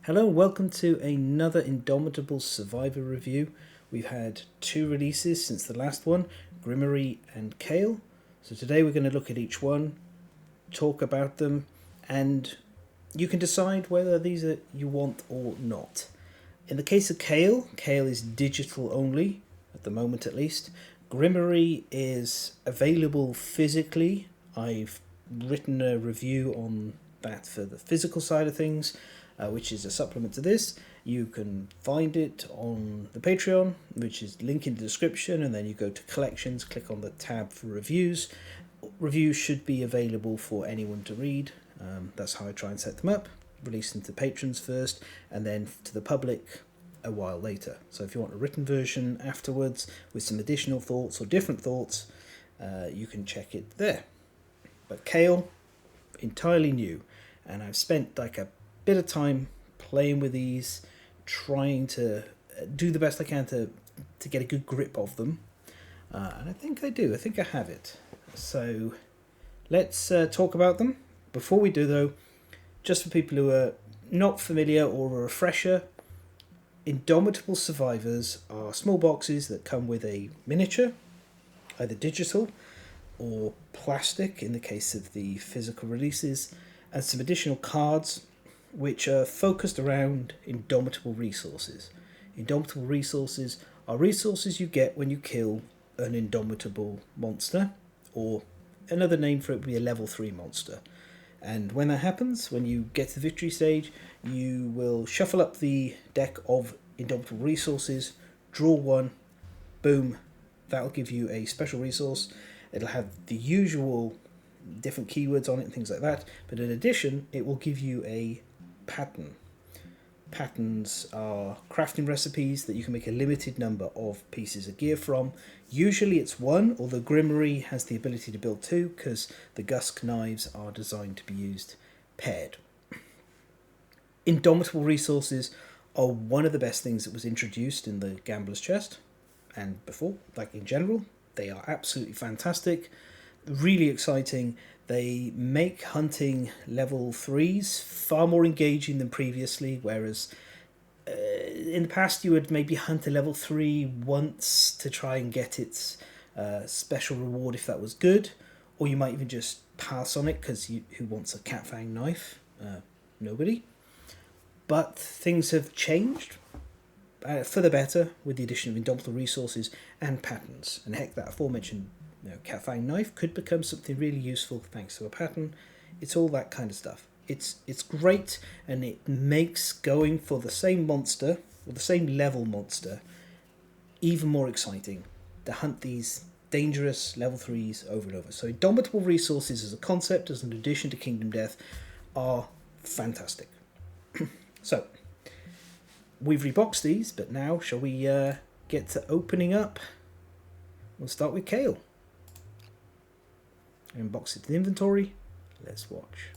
Hello and welcome to another Indomitable Survivor review. We've had two releases since the last one, Grimmoy and Kale. So today we're going to look at each one, talk about them, and you can decide whether these are you want or not. In the case of Kale, Kale is digital only, at the moment at least. Grimmoy is available physically. I've written a review on that for the physical side of things, which is a supplement to this. You can find it on the Patreon, which is linked in the description, and then you go to collections, click on the tab for reviews. Reviews should be available for anyone to read. That's how I try and set them up. Release them to patrons first, and then to the public a while later. So if you want a written version afterwards with some additional thoughts or different thoughts, you can check it there. But Kale, entirely new, and I've spent like a bit of time playing with these, trying to do the best I can to get a good grip of them, and I think I do. I think I have it. So let's talk about them. Before we do though, just for people who are not familiar or a refresher, Indomitable Survivors are small boxes that come with a miniature, either digital or plastic in the case of the physical releases, and some additional cards which are focused around Indomitable resources. Indomitable resources are resources you get when you kill an Indomitable monster, or another name for it would be a level 3 monster. And when that happens, when you get to the victory stage, you will shuffle up the deck of Indomitable resources, draw one, boom, that'll give you a special resource. It'll have the usual different keywords on it and things like that, but in addition, it will give you a pattern. Patterns are crafting recipes that you can make a limited number of pieces of gear from. Usually it's one, although Grimmoy has the ability to build two because the Gusk knives are designed to be used paired. Indomitable resources are one of the best things that was introduced in the Gambler's Chest, and before, like in general, they are absolutely fantastic, really exciting. They make hunting level 3s far more engaging than previously, whereas in the past you would maybe hunt a level 3 once to try and get its special reward if that was good, or you might even just pass on it because who wants a cat fang knife? Nobody. But things have changed for the better with the addition of Indomitable resources and patterns, and heck, that aforementioned cat fang knife could become something really useful thanks to a pattern. It's all that kind of stuff. It's great, and it makes going for the same monster or the same level monster even more exciting to hunt these dangerous level 3s over and over. So Indomitable resources as a concept, as an addition to Kingdom Death, are fantastic. So we've reboxed these, but now shall we get to opening up? We'll start with Kale. Unbox it to the inventory. Let's watch.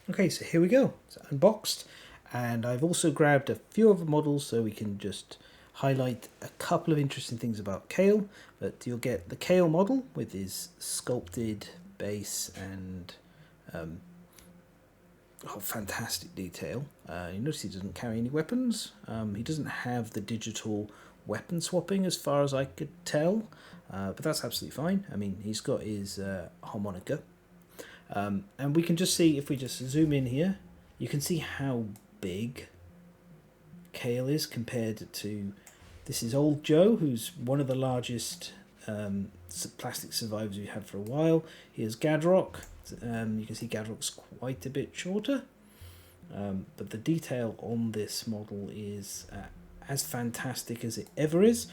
Okay, so here we go. It's unboxed, and I've also grabbed a few other models so we can just highlight a couple of interesting things about Kale. But you'll get the Kale model with his sculpted base and fantastic detail. You notice he doesn't carry any weapons. He doesn't have the digital weapon swapping as far as I could tell, but that's absolutely fine. I mean, he's got his harmonica. And we can just see, if we just zoom in here, you can see how big Kale is compared to, this is Old Joe, who's one of the largest plastic survivors we've had for a while. Here's Gadrock. You can see Gadrock's quite a bit shorter, but the detail on this model is as fantastic as it ever is.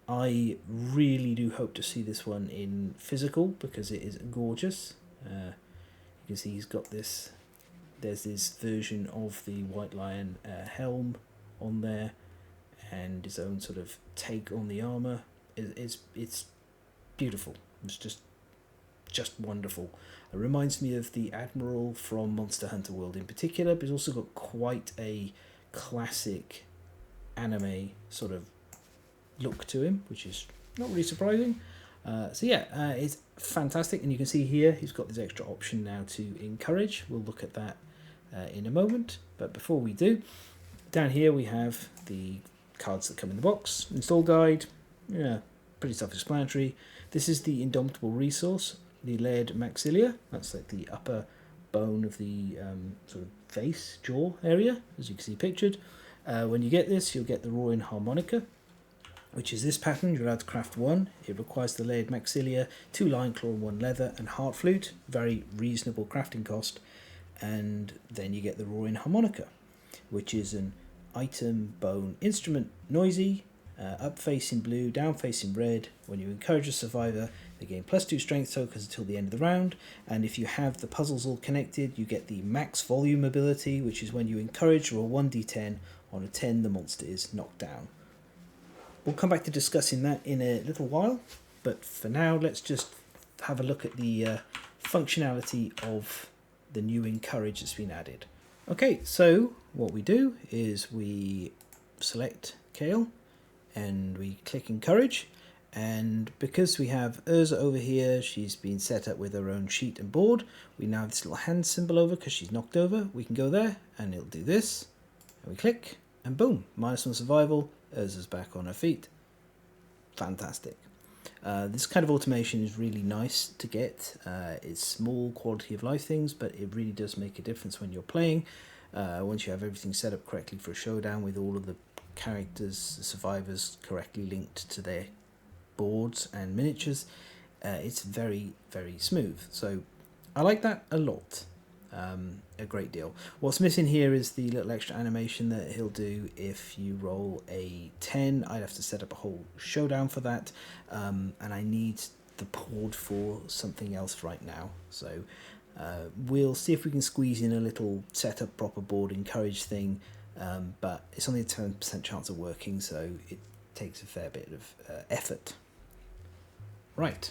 I really do hope to see this one in physical because it is gorgeous. You can see he's got this, there's this version of the White Lion helm on there, and his own sort of take on the armour. It's beautiful. It's just just wonderful. It reminds me of the Admiral from Monster Hunter World in particular, but it's also got quite a classic anime sort of look to him, which is not really surprising. It's fantastic, and you can see here he's got this extra option now to encourage. We'll look at that in a moment, but before we do, down here we have the cards that come in the box. Install guide, yeah, pretty self-explanatory. This is the Indomitable resource, the layered maxillae. That's like the upper bone of the sort of face, jaw area, as you can see pictured. When you get this, you'll get the roaring harmonica, which is this pattern. You're allowed to craft one. It requires the layered maxillae, 2 lion claw and 1 leather, and heart flute. Very reasonable crafting cost. And then you get the roaring harmonica, which is an item bone instrument, noisy, up facing blue, down facing red. When you encourage a survivor, they gain +2 strength tokens until the end of the round, and if you have the puzzles all connected, you get the max volume ability, which is when you encourage, roll 1d10. On a 10, the monster is knocked down. We'll come back to discussing that in a little while, but for now let's just have a look at the functionality of the new encourage that's been added. Okay, so what we do is we select Kale and we click encourage, and because we have Urza over here, she's been set up with her own sheet and board. We now have this little hand symbol over because she's knocked over. We can go there and it'll do this, and we click and boom, -1 survival. Urza's back on her feet. Fantastic. This kind of automation is really nice to get. It's small quality of life things, but it really does make a difference when you're playing. Once you have everything set up correctly for a showdown with all of the characters, the survivors correctly linked to their boards and miniatures, it's very, very smooth. So I like that a lot. A great deal. What's missing here is the little extra animation that he'll do if you roll a 10. I'd have to set up a whole showdown for that, and I need the board for something else right now. So we'll see if we can squeeze in a little set up proper board encourage thing, but it's only a 10% chance of working, so it takes a fair bit of effort. Right,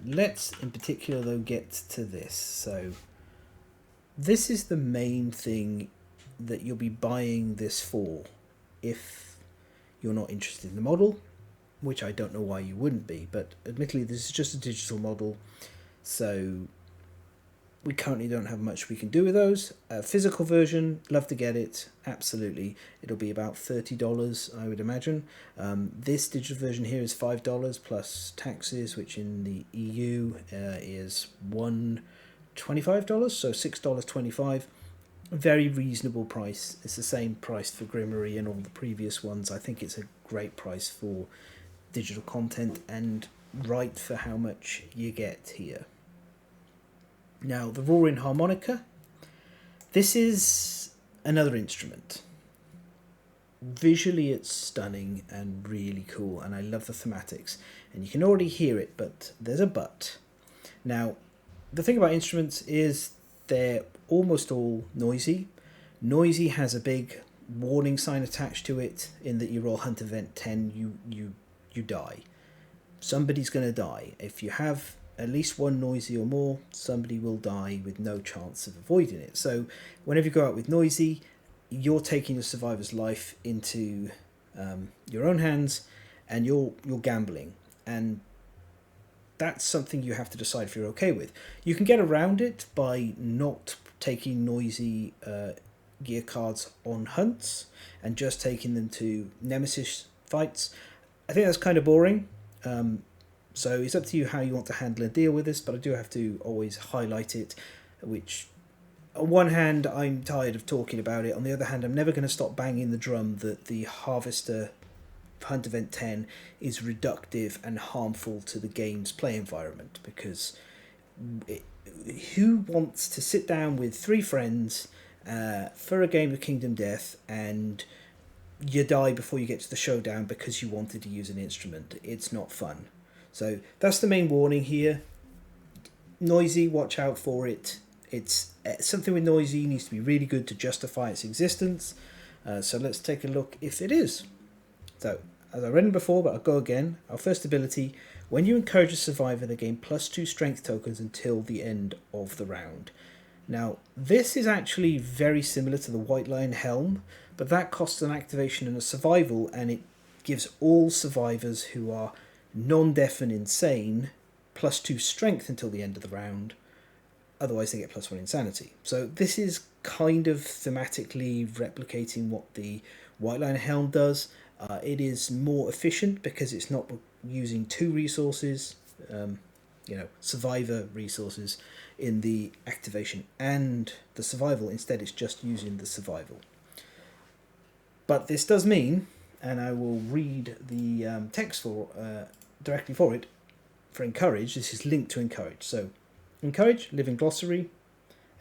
let's in particular though get to this. So this is the main thing that you'll be buying this for if you're not interested in the model, which I don't know why you wouldn't be, but admittedly this is just a digital model, so we currently don't have much we can do with those. Physical version, love to get it, absolutely. It'll be about $30, I would imagine. This digital version here is $5 plus taxes, which in the EU is $125, so $6.25. Very reasonable price. It's the same price for Grimmoy and all the previous ones. I think it's a great price for digital content and right for how much you get here. Now the roaring harmonica, this is another instrument. Visually it's stunning and really cool, and I love the thematics, and you can already hear it, but there's a but. Now the thing about instruments is they're almost all noisy. Noisy has a big warning sign attached to it in that you roll hunt event 10, you die. Somebody's going to die. If you have at least one noisy or more, somebody will die with no chance of avoiding it. So whenever you go out with noisy, you're taking your survivor's life into your own hands, and you're gambling, and that's something you have to decide if you're okay with. You can get around it by not taking noisy gear cards on hunts and just taking them to nemesis fights. I think that's kind of boring. So it's up to you how you want to handle and deal with this, but I do have to always highlight it, which on one hand I'm tired of talking about it, on the other hand I'm never going to stop banging the drum that the Harvester Hunt Event 10 is reductive and harmful to the game's play environment, because who wants to sit down with 3 friends for a game of Kingdom Death and you die before you get to the showdown because you wanted to use an instrument? It's not fun. So that's the main warning here. Noisy, watch out for it. It's something with noisy needs to be really good to justify its existence. So let's take a look if it is. So as I read before, but I'll go again. Our first ability, When you encourage a survivor, they gain +2 strength tokens until the end of the round. Now, this is actually very similar to the White Lion Helm, but that costs an activation and a survival, and it gives all survivors who are non-deaf and insane +2 strength until the end of the round. Otherwise, they get +1 insanity. So this is kind of thematically replicating what the White Lion Helm does. It is more efficient because it's not using 2 resources, survivor resources in the activation and the survival. Instead, it's just using the survival. But this does mean, and I will read the text for directly for it, for encourage. This is linked to encourage. So encourage, living glossary,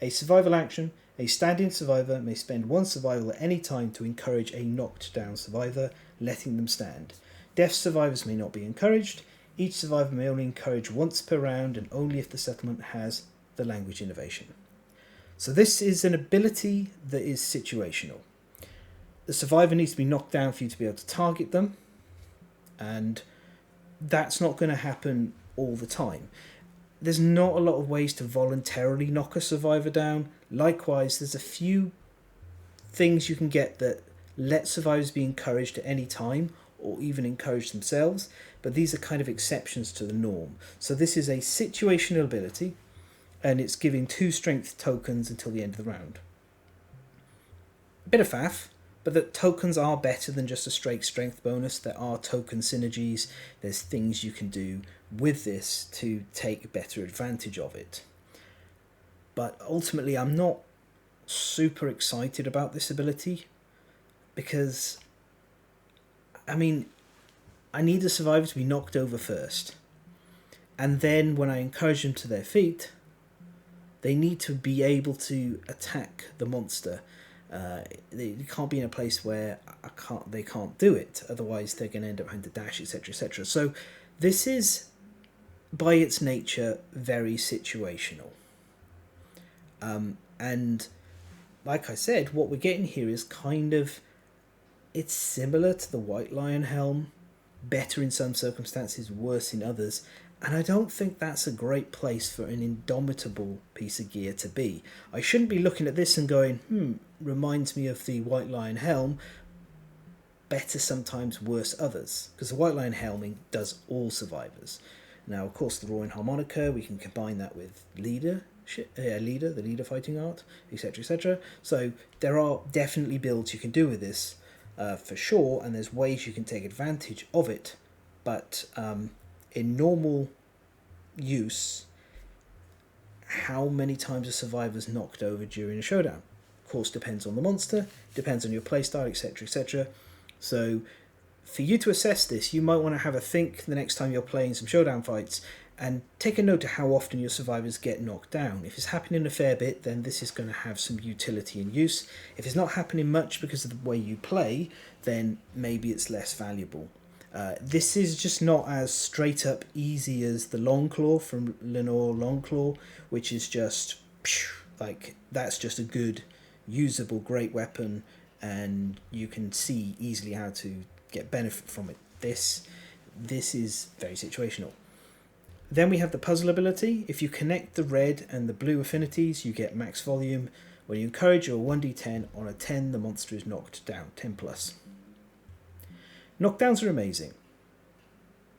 a survival action. A stand-in survivor may spend 1 survival at any time to encourage a knocked down survivor, letting them stand. Deaf survivors may not be encouraged. Each survivor may only encourage once per round, and only if the settlement has the language innovation. So this is an ability that is situational. The survivor needs to be knocked down for you to be able to target them, and that's not going to happen all the time. There's not a lot of ways to voluntarily knock a survivor down. Likewise, there's a few things you can get that let survivors be encouraged at any time, or even encourage themselves, but these are kind of exceptions to the norm. So this is a situational ability, and it's giving 2 strength tokens until the end of the round. Bit of faff, but the tokens are better than just a straight strength bonus. There are token synergies. There's things you can do with this to take better advantage of it. But ultimately, I'm not super excited about this ability because, I mean, I need the survivor to be knocked over first. And then when I encourage them to their feet, they need to be able to attack the monster. They can't be in a place where they can't do it. Otherwise, they're going to end up having to dash, etc., etc. So this is, by its nature, very situational. And like I said, what we're getting here is kind of, it's similar to the White Lion Helm, better in some circumstances, worse in others. And I don't think that's a great place for an Indomitable piece of gear to be. I shouldn't be looking at this and going, reminds me of the White Lion Helm, better sometimes, worse others. Because the White Lion Helming does all survivors. Now, of course, the Roaring Harmonica, we can combine that with the leader fighting art, etc., etc. So there are definitely builds you can do with this, for sure, and there's ways you can take advantage of it. But in normal use, how many times a survivor's knocked over during a showdown? Of course, depends on the monster, depends on your playstyle, etc., etc. So for you to assess this, you might want to have a think the next time you're playing some showdown fights and take a note of how often your survivors get knocked down. If it's happening a fair bit, then this is going to have some utility and use. If it's not happening much because of the way you play, then maybe it's less valuable. This is just not as straight up easy as the Longclaw from Lenore Longclaw, which is just like, that's just a good, usable, great weapon, and you can see easily how to get benefit from it. This is very situational. Then we have the puzzle ability. If you connect the red and the blue affinities, you get max volume. When you encourage your 1d10, on a 10, the monster is knocked down, 10 plus. Knockdowns are amazing.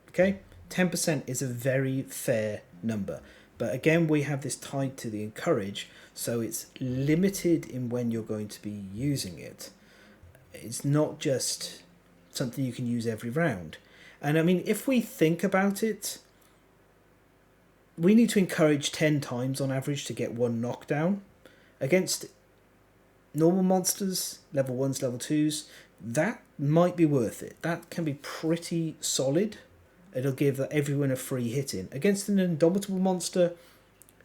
Okay, 10% is a very fair number. But again, we have this tied to the encourage, so it's limited in when you're going to be using it. It's not just something you can use every round. And I mean, if we think about it, we need to encourage 10 times on average to get 1 knockdown. Against normal monsters, level 1s, level 2s, that might be worth it. That can be pretty solid. It'll give everyone a free hit in. Against an Indomitable monster,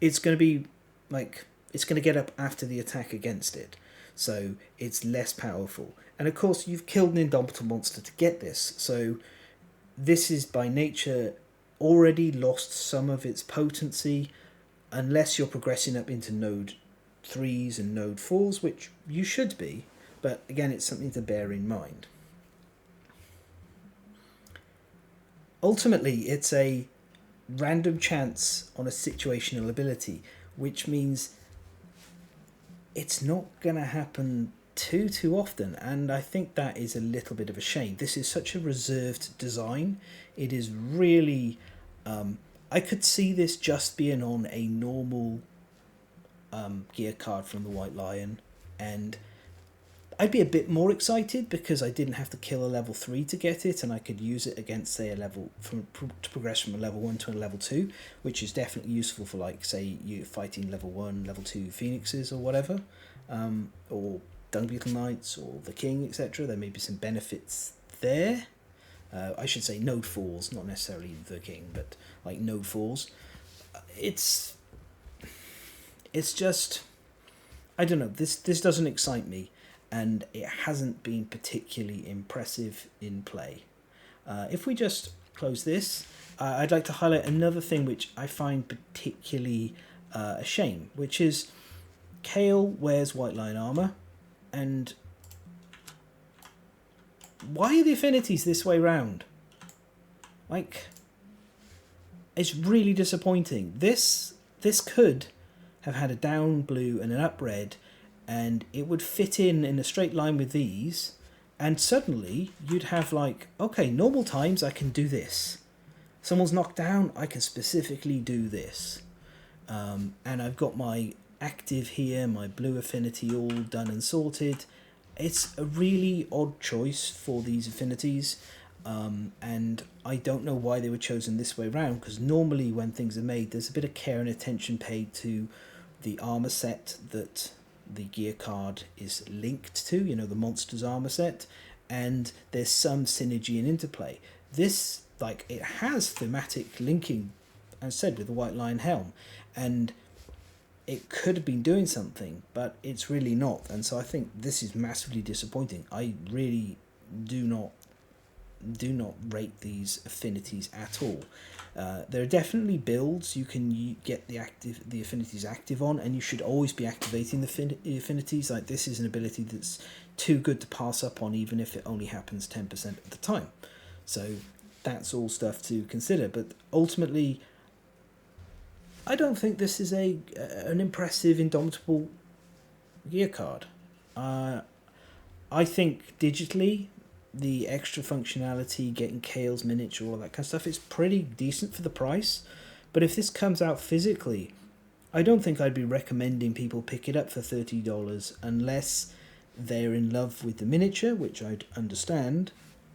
it's going to be like, it's going to get up after the attack against it. So it's less powerful. And of course, you've killed an Indomitable monster to get this. So this is by nature already lost some of its potency, unless you're progressing up into node 3s and node 4s, which you should be. But again, it's something to bear in mind. Ultimately, it's a random chance on a situational ability, which means it's not going to happen too often, and I think that is a little bit of a shame. This is such a reserved design. It is really I could see this just being on a normal gear card from the White Lion, and I'd be a bit more excited because I didn't have to kill a level 3 to get it, and I could use it against, say, to progress from a level 1 to a level 2, which is definitely useful for, like, say, you fighting level 1, level 2 phoenixes or whatever, or dung beetle knights or the king, etc. There may be some benefits there. I should say node 4s, not necessarily the king, but like node 4s. It's just, I don't know, this doesn't excite me, and it hasn't been particularly impressive in play. If we just close this, I'd like to highlight another thing which I find particularly a shame, which is Kale wears White Lion armor, and why are the affinities this way round? Like, it's really disappointing. This could have had a down blue and an up red, and it would fit in a straight line with these, and suddenly you'd have, like, okay, normal times I can do this. Someone's knocked down, I can specifically do this. And I've got my active here, my blue affinity all done and sorted. It's a really odd choice for these affinities, and I don't know why they were chosen this way around, because normally when things are made, there's a bit of care and attention paid to the armor set that the gear card is linked to, you know, the monster's armor set, and there's some synergy and interplay. This, like, it has thematic linking, as said, with the White Lion helm, and it could have been doing something, but it's really not, and so I think this is massively disappointing. I really do not rate these affinities at all. There are definitely builds you can get the affinities active on, and you should always be activating the affinities. Like, this is an ability that's too good to pass up on, even if it only happens 10% of the time. So that's all stuff to consider, but ultimately I don't think this is an impressive Indomitable gear card. I think digitally, the extra functionality, getting Kale's miniature, all that kind of stuff, is pretty decent for the price. But if this comes out physically, I don't think I'd be recommending people pick it up for $30 unless they're in love with the miniature, which I'd understand,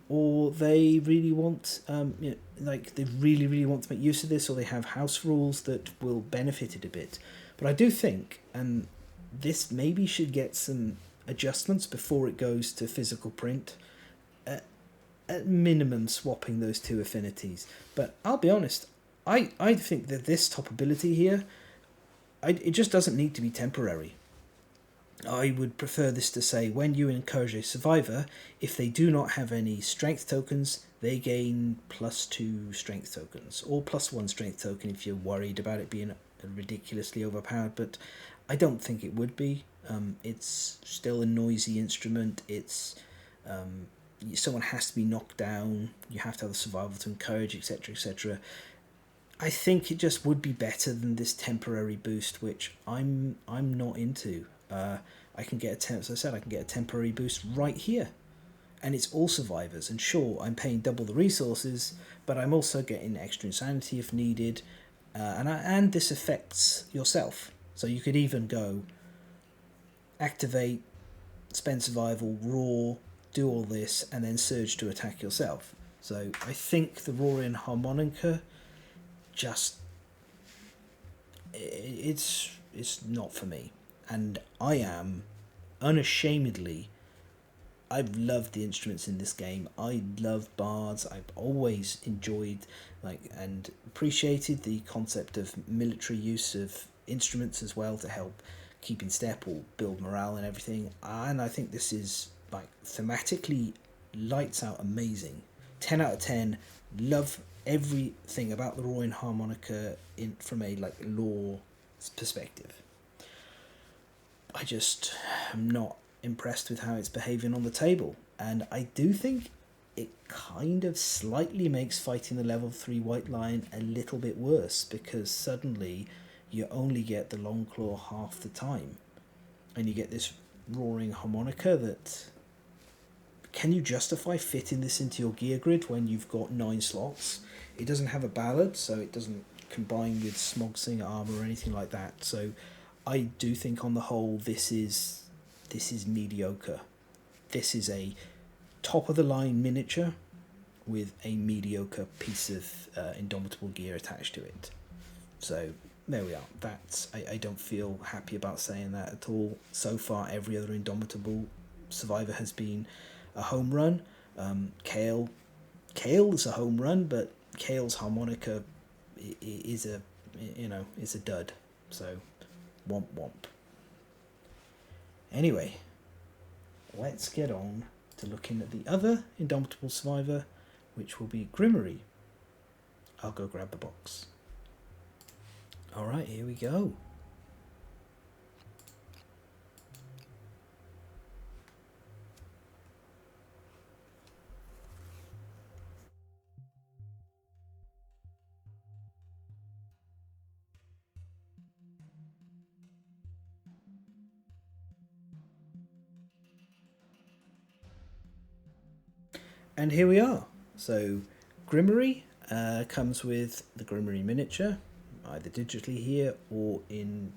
or they really want, they really want to make use of this, or they have house rules that will benefit it a bit. But I do think, and this maybe should get some adjustments before it goes to physical print, at minimum swapping those two affinities. But I'll be honest, I think that this top ability here, it just doesn't need to be temporary. I would prefer this to say, when you encourage a survivor, if they do not have any strength tokens, they gain +2 strength tokens, or +1 strength token if you're worried about it being ridiculously overpowered, but I don't think it would be. It's still a noisy instrument. It's someone has to be knocked down, you have to have the survival to encourage, etc, etc. I think it just would be better than this temporary boost, which I'm not into. I can get as I said, I can get a temporary boost right here, and it's all survivors. And sure, I'm paying double the resources, but I'm also getting extra insanity if needed, and this affects yourself. So you could even go activate, spend survival, roar, do all this, and then surge to attack yourself. So I think the Roaring Harmonica just it's not for me. And I am unashamedly, I've loved the instruments in this game. I love bards. I've always enjoyed and appreciated the concept of military use of instruments as well to help keep in step or build morale and everything. And I think this is thematically lights out amazing. 10 out of 10. Love everything about the Roaring Harmonica from a lore perspective. I just am not impressed with how it's behaving on the table, and I do think it kind of slightly makes fighting the level 3 White Lion a little bit worse, because suddenly you only get the Long Claw half the time. And you get this roaring harmonica that... Can you justify fitting this into your gear grid when you've got 9 slots? It doesn't have a ballad, so it doesn't combine with Smog Singer armor or anything like that. So I do think on the whole this is mediocre. This is a top of the line miniature with a mediocre piece of Indomitable gear attached to it. So there we are. I don't feel happy about saying that at all. So far every other Indomitable survivor has been a home run. Kale is a home run, but Kale's harmonica is a dud. So womp womp. Anyway, let's get on to looking at the other Indomitable survivor, which will be Grimmoy. I'll go grab the box. Alright, here we go. And here we are. So Grimmoy comes with the Grimmoy miniature, either digitally here or in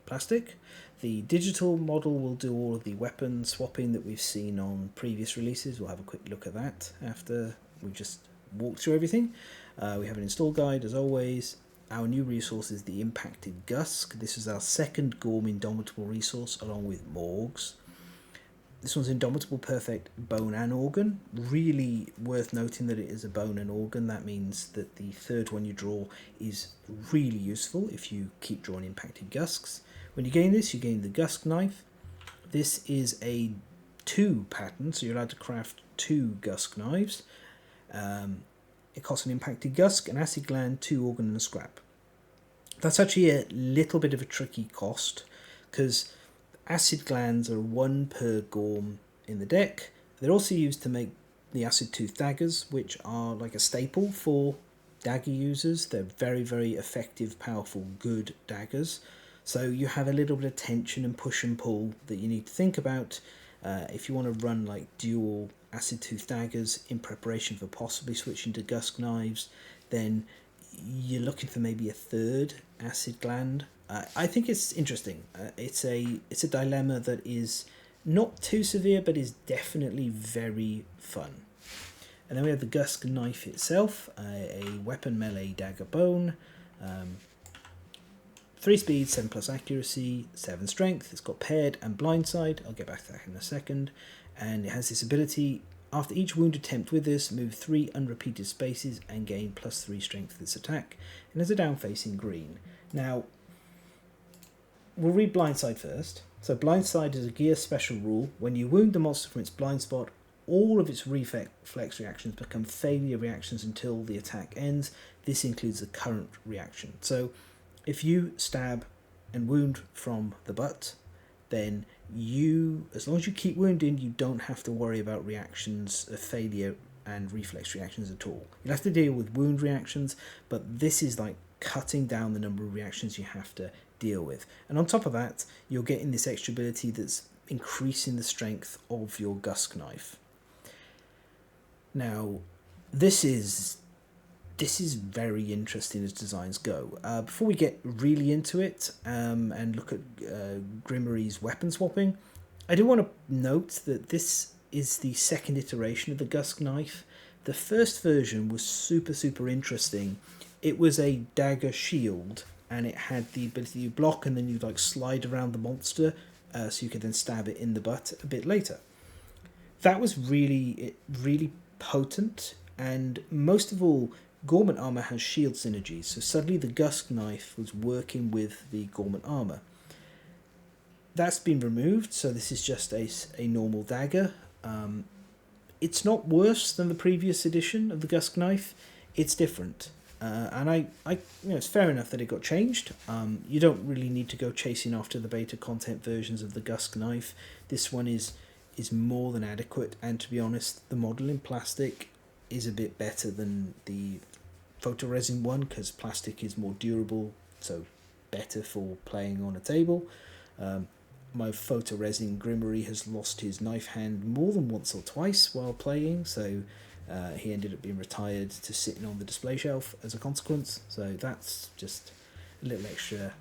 plastic. The digital model will do all of the weapon swapping that we've seen on previous releases. We'll have a quick look at that after we've just walked through everything. We have an install guide as always. Our new resource is the Impacted Gusk. This is our second Gorm Indomitable resource along with Morgs. This one's Indomitable Perfect Bone and Organ. Really worth noting that it is a bone and organ. That means that the third one you draw is really useful if you keep drawing Impacted Gusks. When you gain this, you gain the Gusk Knife. This is a 2 pattern, so you're allowed to craft 2 Gusk Knives. It costs an Impacted Gusk, an Acid Gland, 2 Organ and a Scrap. That's actually a little bit of a tricky cost, because Acid Glands are 1 per Gorm in the deck. They're also used to make the Acid Tooth daggers, which are like a staple for dagger users. They're very, very effective, powerful, good daggers. So you have a little bit of tension and push and pull that you need to think about if you want to run like dual Acid Tooth daggers in preparation for possibly switching to Gusk Knives. Then you're looking for maybe a 3rd Acid Gland. I think it's interesting. It's a dilemma that is not too severe, but is definitely very fun. And then we have the Gusk Knife itself, a weapon melee dagger bone, 3 speed, 7 plus accuracy, 7 strength. It's got paired and blindside. I'll get back to that in a second. And it has this ability: after each wound attempt with this, move 3 unrepeated spaces and gain +3 strength for this attack. And has a down facing green. Now, we'll read blindside first. So blindside is a gear special rule. When you wound the monster from its blind spot, all of its reflex reactions become failure reactions until the attack ends. This includes the current reaction. So if you stab and wound from the butt, then as long as you keep wounding, you don't have to worry about reactions of failure and reflex reactions at all. You'll have to deal with wound reactions, but this is like cutting down the number of reactions you have to deal with. And on top of that, you're getting this extra ability that's increasing the strength of your Gusk Knife. Now, this is very interesting as designs go. Before we get really into it and look at Grimmoy's weapon swapping, I do want to note that this is the second iteration of the Gusk Knife. The first version was super interesting. It was a dagger shield, and it had the ability to block, and then you'd like slide around the monster so you could then stab it in the butt a bit later. That was really potent, and most of all, Gormant armor has shield synergies, so suddenly the Gusk Knife was working with the Gormant armor. That's been removed, so this is just a normal dagger. It's not worse than the previous edition of the Gusk Knife. It's different. And it's fair enough that it got changed. You don't really need to go chasing after the beta content versions of the Gusk Knife. This one is is more than adequate, and to be honest, the model in plastic is a bit better than the photoresin one because plastic is more durable, so better for playing on a table. My photoresin Grimmoy has lost his knife hand more than once or twice while playing, so he ended up being retired to sitting on the display shelf as a consequence. So that's just a little extra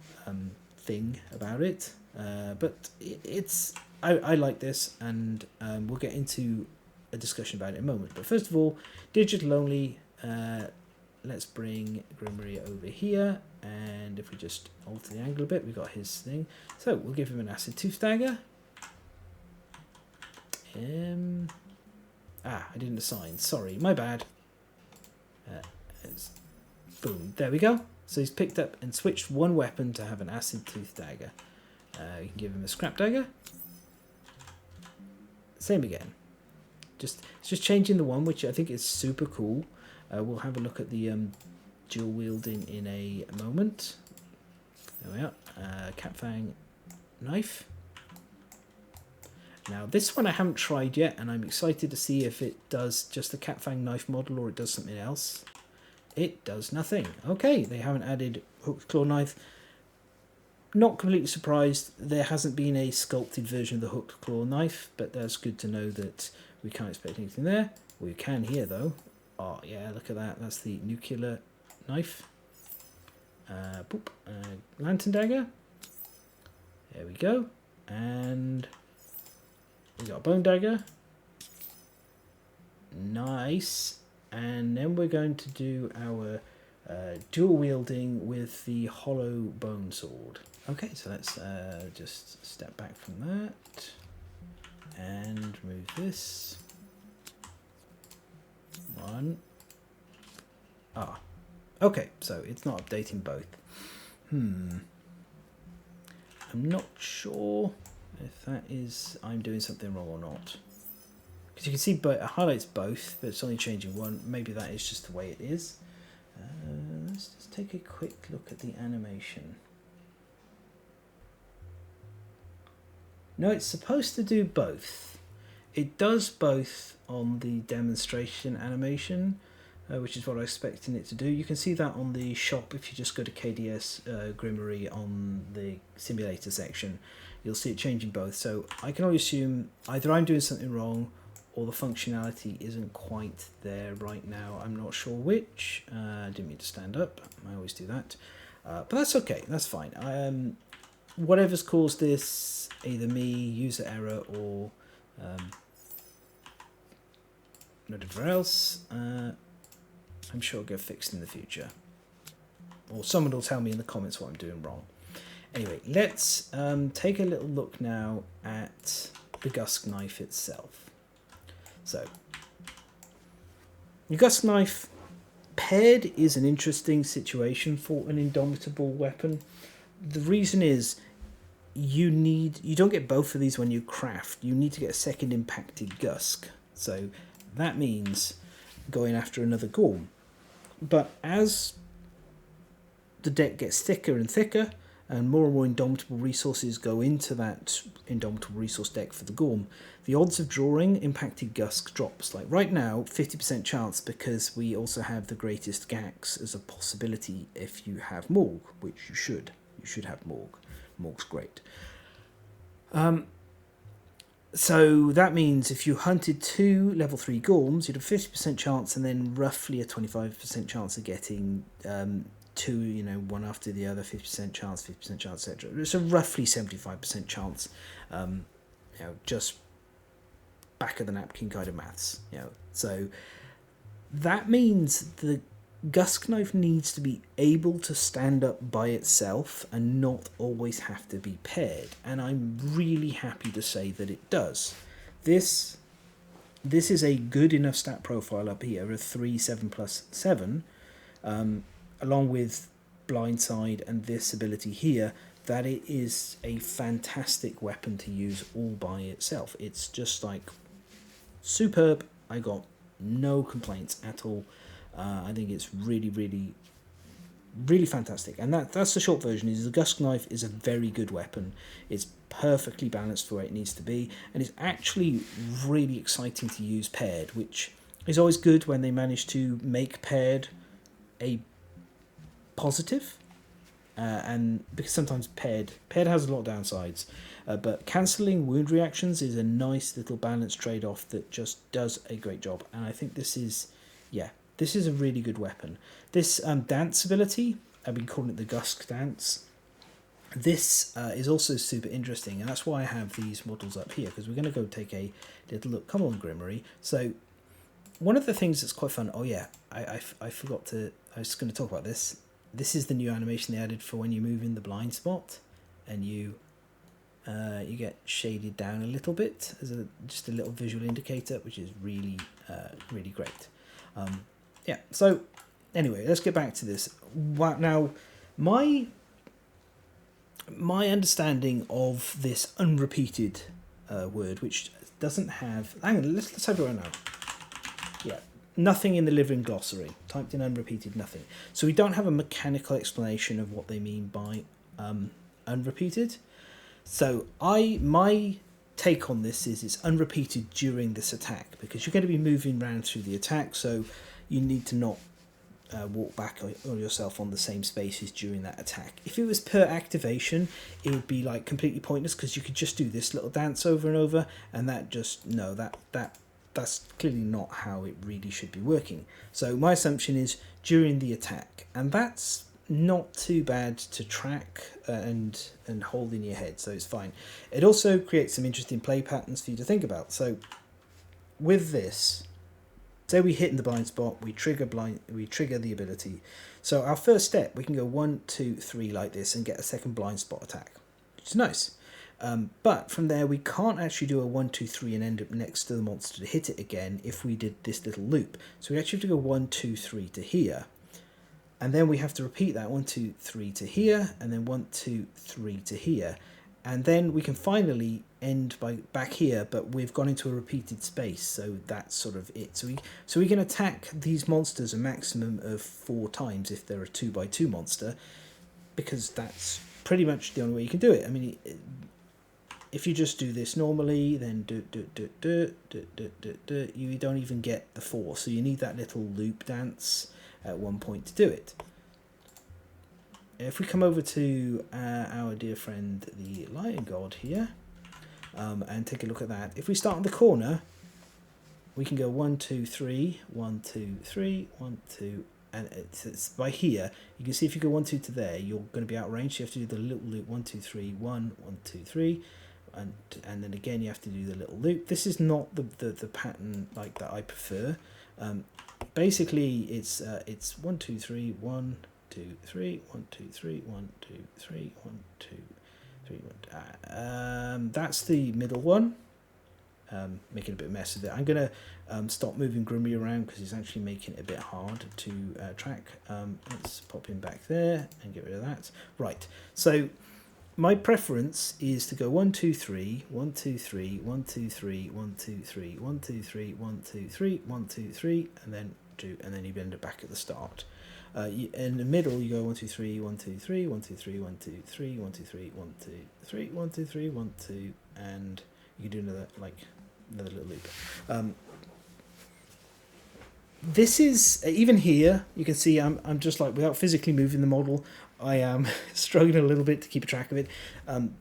thing about it. But I like this, and we'll get into a discussion about it in a moment. But first of all, digital only. Let's bring Grimmoy over here, and if we just alter the angle a bit, we've got his thing. So we'll give him an acid tooth dagger. I didn't assign. Sorry, my bad. Boom, there we go. So he's picked up and switched one weapon to have an acid tooth dagger. You can give him a scrap dagger. Same again. It's just changing the one, which I think is super cool. We'll have a look at the dual wielding in a moment. There we are. Cat fang knife. Now this one I haven't tried yet, and I'm excited to see if it does just the cat fang knife model or it does something else. It does nothing. Okay, they haven't added hooked claw knife. Not completely surprised there hasn't been a sculpted version of the hooked claw knife, but that's good to know that we can't expect anything there. We can here though. Oh yeah, look at that. That's the nuclear knife. Lantern dagger. There we go. And we got a bone dagger. Nice. And then we're going to do our dual wielding with the hollow bone sword. Okay, so let's just step back from that and remove this. One. Okay, so it's not updating both. I'm not sure if that is I'm doing something wrong or not. Because you can see it highlights both, but it's only changing one. Maybe that is just the way it is. Let's just take a quick look at the animation. No, it's supposed to do both. It does both on the demonstration animation, which is what I was expecting it to do. You can see that on the shop if you just go to KDS Grimmoy on the simulator section. You'll see it changing both. So I can only assume either I'm doing something wrong or the functionality isn't quite there right now. I'm not sure which. I didn't mean to stand up. I always do that. But that's okay. That's fine. Whatever's caused this, either me, user error, or whatever else, I'm sure it'll get fixed in the future. Or someone will tell me in the comments what I'm doing wrong. Anyway, let's take a little look now at the Gusk knife itself. So, the Gusk knife paired is an interesting situation for an Indomitable weapon. The reason is you don't get both of these when you craft. You need to get a second impacted Gusk. So that means going after another Gorm. But as the deck gets thicker and thicker, and more Indomitable resources go into that Indomitable resource deck for the Gorm, the odds of drawing impacted Gusk drops. Like right now, 50% chance because we also have the greatest Gax as a possibility if you have Morg, which you should. You should have Morg. Morg's great. So that means if you hunted 2 level 3 Gorms, you'd have 50% chance and then roughly a 25% chance of getting 2, one after the other, 50% chance, etc. It's a roughly 75% chance, just back of the napkin kind of maths. So that means the Gusk knife needs to be able to stand up by itself and not always have to be paired. And I'm really happy to say that it does. This is a good enough stat profile up here of 3, 7 plus 7, along with Blindside and this ability here, that it is a fantastic weapon to use all by itself. It's just like superb. I got no complaints at all. I think it's really, really Really fantastic. And that's the short version. Is the Gusk knife is a very good weapon. It's perfectly balanced for where it needs to be, and it's actually really exciting to use paired, which is always good when they manage to make paired a positive. And because sometimes paired has a lot of downsides, but cancelling wound reactions is a nice little balance trade-off that just does a great job. And I think this is a really good weapon. This dance ability, I've been calling it the Gusk dance. This is also super interesting, and that's why I have these models up here, because we're going to go take a little look. Come on, Grimmoy. So one of the things that's quite fun, I forgot to, I was going to talk about this. This is the new animation they added for when you move in the blind spot, and you get shaded down a little bit as just a little visual indicator, which is really really great. So anyway, let's get back to this. Now, my understanding of this unrepeated word, which doesn't have... Hang on, let's have it right now. Yeah, nothing in the living glossary. Typed in unrepeated, nothing. So we don't have a mechanical explanation of what they mean by unrepeated. So my take on this is it's unrepeated during this attack, because you're going to be moving around through the attack, so you need to not walk back on yourself on the same spaces during that attack. If it was per activation, it would be like completely pointless, because you could just do this little dance over and over, and that just, no, that's clearly not how it really should be working. So my assumption is during the attack, and that's not too bad to track and hold in your head, so it's fine. It also creates some interesting play patterns for you to think about. So with this, say we hit in the blind spot, we trigger the ability. So our first step, we can go 1, 2, 3 like this and get a second blind spot attack, which is nice. But from there, we can't actually do a 1, 2, 3 and end up next to the monster to hit it again if we did this little loop. So we actually have to go 1, 2, 3 to here. And then we have to repeat that 1, 2, 3 to here, and then 1, 2, 3 to here. And then we can finally end back here, but we've gone into a repeated space, so that's sort of it. So we can attack these monsters a maximum of 4 times if they're a 2x2 monster, because that's pretty much the only way you can do it. I mean, if you just do this normally, then you don't even get the 4, so you need that little loop dance at one point to do it. If we come over to our dear friend the Lion God here, and take a look at that, if we start in the corner, we can go 1, 2, 3, 1, 2, 3, 1, 2, and it's by here. You can see if you go 1, 2 to there, you're going to be out of range. So you have to do the little loop 1, 2, 3, 1, 1, 2, 3, and then again you have to do the little loop. This is not the pattern like that I prefer. Basically, it's 1, 2, 3, 1, 2, 3, 1, 2, 3, 1, 2, 3, 1, 2, 3, 1. That's the middle one. Making a bit of a mess of it. I'm gonna stop moving Grimmoy around because he's actually making it a bit hard to track. Let's pop him back there and get rid of that. Right. So my preference is to go 1, 2, 3, 1, 2, 3, 1, 2, 3, 1, 2, 3, 1, 2, 3, 1, 2, 3, 1, 2, 3, and then you end up back at the start. In the middle, you go 1, 2, 3, 1, 2, 3, 1, 2, 3, 1, 2, 3, 1, 2, 3, 1, 2, 3, 1, 2, 3, 1, 2, and you can do another little loop. This is even here. You can see I'm just like, without physically moving the model, I am struggling a little bit to keep track of it.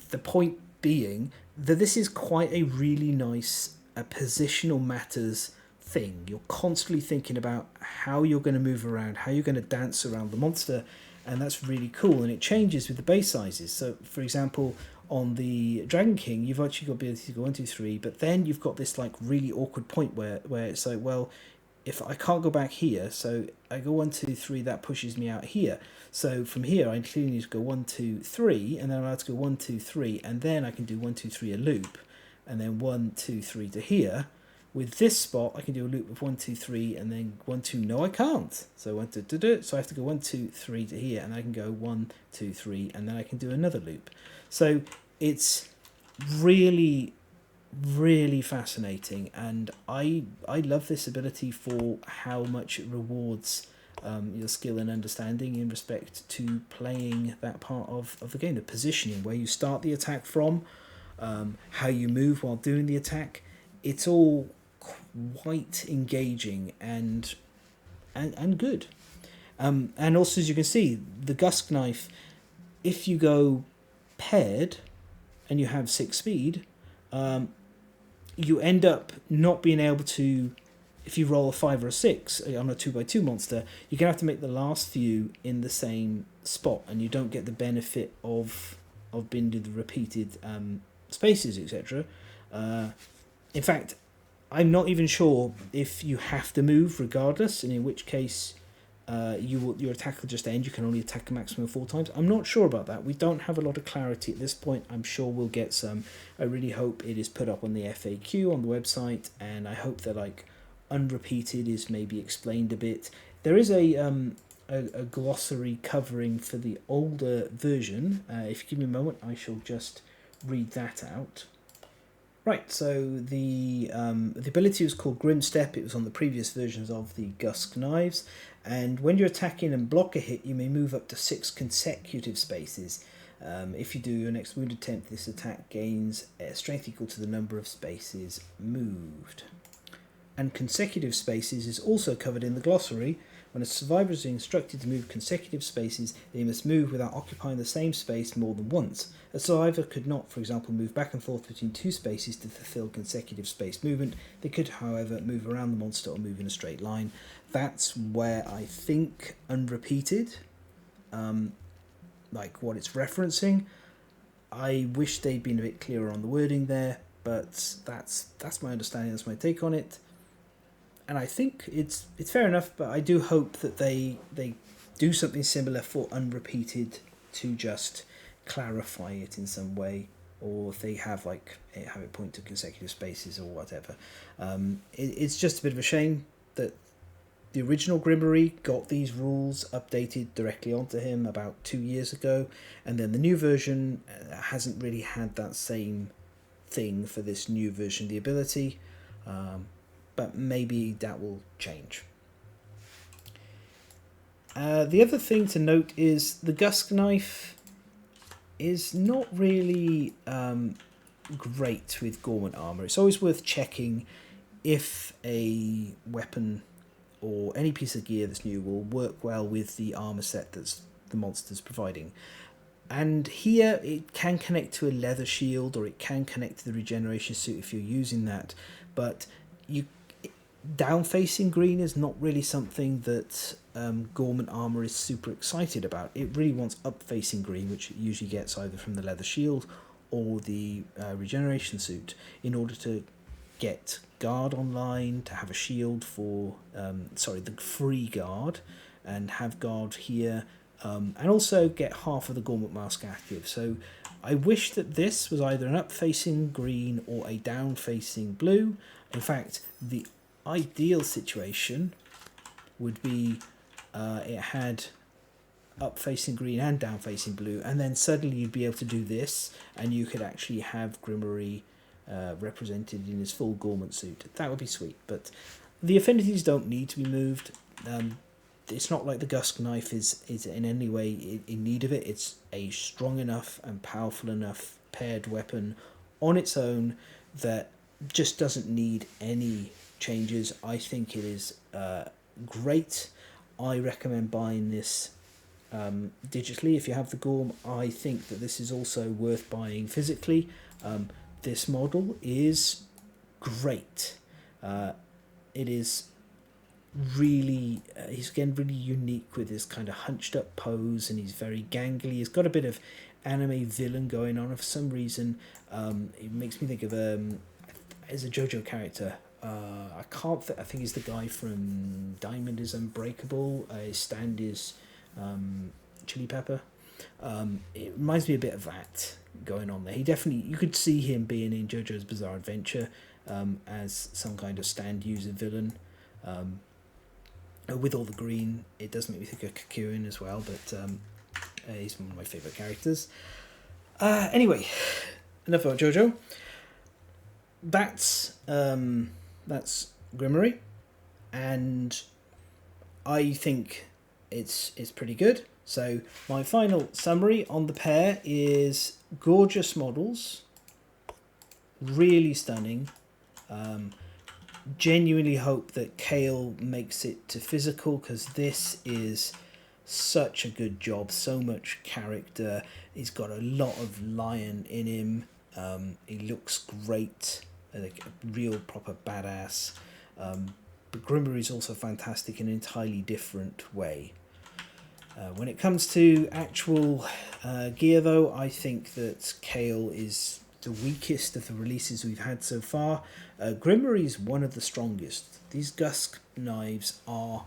The point being that this is quite a really nice positional matters thing. You're constantly thinking about how you're going to move around, how you're going to dance around the monster, and that's really cool. And it changes with the base sizes. So, for example, on the Dragon King, you've actually got the ability to go 1, 2, 3, but then you've got this like really awkward point where it's like, well, if I can't go back here, so I go 1, 2, 3, that pushes me out here. So from here, I clearly need to go 1, 2, 3, and then I'm allowed to go 1, 2, 3, and then I can do 1, 2, 3 a loop, and then 1, 2, 3 to here. With this spot, I can do a loop of 1, 2, 3, and then 1, 2. No, I can't. So 1, 2, 2, so I have to go 1, 2, 3 to here, and I can go 1, 2, 3, and then I can do another loop. So it's really, really fascinating, and I love this ability for how much it rewards your skill and understanding in respect to playing that part of the game, the positioning, where you start the attack from, how you move while doing the attack. It's all quite engaging and good. And also, as you can see, the Gusk Knife, if you go paired and you have 6 speed, you end up not being able to, if you roll a 5 or a 6 on a 2x2 monster, you're going to have to make the last few in the same spot, and you don't get the benefit of being the repeated spaces, etc. In fact, I'm not even sure if you have to move regardless, and in which case your attack will just end. You can only attack a maximum of 4 times. I'm not sure about that. We don't have a lot of clarity at this point. I'm sure we'll get some. I really hope it is put up on the FAQ on the website, and I hope that like unrepeated is maybe explained a bit. There is a glossary covering for the older version. If you give me a moment, I shall just read that out. Right, so the ability was called Grim Step. It was on the previous versions of the Gusk Knives, and when you're attacking and block a hit, you may move up to 6 consecutive spaces. If you do your next wound attempt, this attack gains strength equal to the number of spaces moved. And consecutive spaces is also covered in the glossary. When a survivor is instructed to move consecutive spaces, they must move without occupying the same space more than once. A survivor could not, for example, move back and forth between 2 spaces to fulfill consecutive space movement. They could, however, move around the monster or move in a straight line. That's where I think unrepeated, like what it's referencing. I wish they'd been a bit clearer on the wording there, but that's my understanding, that's my take on it. And I think it's fair enough, but I do hope that they do something similar for unrepeated to just clarify it in some way, or if they have it point to consecutive spaces or whatever. It's just a bit of a shame that the original Grimmoy got these rules updated directly onto him about 2 years ago, and then the new version hasn't really had that same thing for this new version of the ability. But maybe that will change. The other thing to note is the Gusk Knife is not really great with Gormant armor. It's always worth checking if a weapon or any piece of gear that's new will work well with the armor set that's the monster's providing. And here it can connect to a leather shield, or it can connect to the regeneration suit if you're using that, but down-facing green is not really something that Gormant armor is super excited about. It really wants up-facing green, which it usually gets either from the leather shield or the regeneration suit, in order to get guard online, to have a shield for the free guard, and have guard here, and also get half of the Gormant mask active. So I wish that this was either an up-facing green or a down-facing blue. In fact, the ideal situation would be it had up facing green and down facing blue, and then suddenly you'd be able to do this and you could actually have Grimmoy represented in his full Gormant suit. That would be sweet, but the affinities don't need to be moved. It's not like the Gusk Knife is in any way in need of it. It's a strong enough and powerful enough paired weapon on its own that just doesn't need any changes. I think it is great. I recommend buying this digitally if you have the Gorm. I think that this is also worth buying physically. This model is great. It is really, he's again really unique with his kind of hunched up pose, and he's very gangly. He's got a bit of anime villain going on. For some reason, it makes me think of as a JoJo character. I think he's the guy from Diamond is Unbreakable. His stand is Chili Pepper. It reminds me a bit of that going on there. You could see him being in JoJo's Bizarre Adventure as some kind of stand user villain. With all the green, it does make me think of Kakyoin as well, but he's one of my favourite characters. Anyway, enough about JoJo. That's Grimmoy, and I think it's pretty good. So my final summary on the pair is gorgeous models, really stunning. Genuinely hope that Kale makes it to physical, because this is such a good job, so much character. He's got a lot of lion in him. He looks great, like a real proper badass. But Grimmoy is also fantastic in an entirely different way. When it comes to actual gear, though, I think that Kale is the weakest of the releases we've had so far. Grimmoy is one of the strongest. These Gusk knives are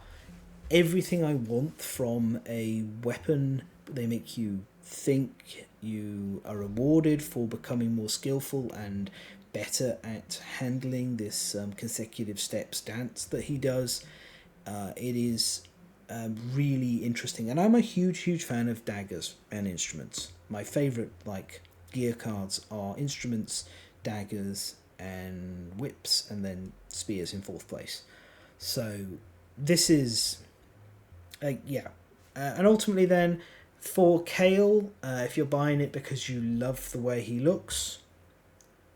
everything I want from a weapon. They make you think. You are rewarded for becoming more skillful and better at handling this consecutive steps dance that he does. It is really interesting, and I'm a huge fan of daggers and instruments. My favorite gear cards are instruments, daggers, and whips, and then spears in fourth place. So this is and ultimately then for Kale, if you're buying it because you love the way he looks,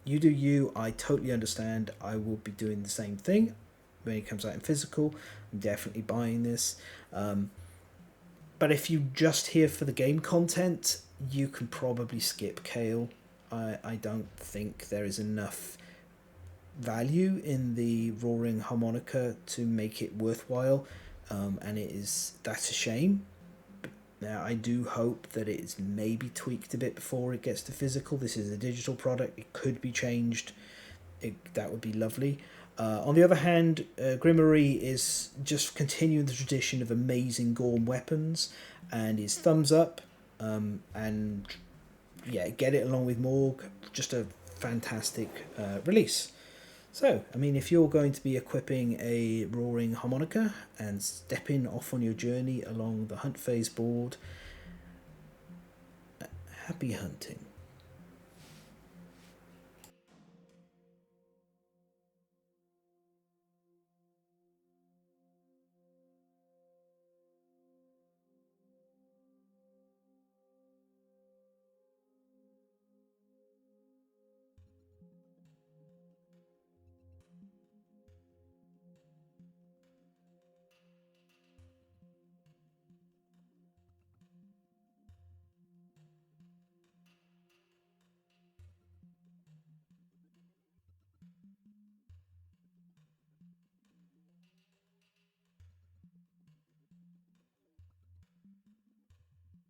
you do you. I totally understand. I will be doing the same thing when it comes out in physical. I'm definitely buying this. But if you just here for the game content, you can probably skip Kale. I don't think there is enough value in the roaring harmonica to make it worthwhile, and that's a shame. Now, I do hope that it's maybe tweaked a bit before it gets to physical. This is a digital product. It could be changed. That would be lovely. On the other hand, Grimmoy is just continuing the tradition of amazing Gorm weapons, and is thumbs up. And yeah, get it along with Morg. Just a fantastic release. So, I mean, if you're going to be equipping a roaring harmonica and stepping off on your journey along the hunt phase board, happy hunting.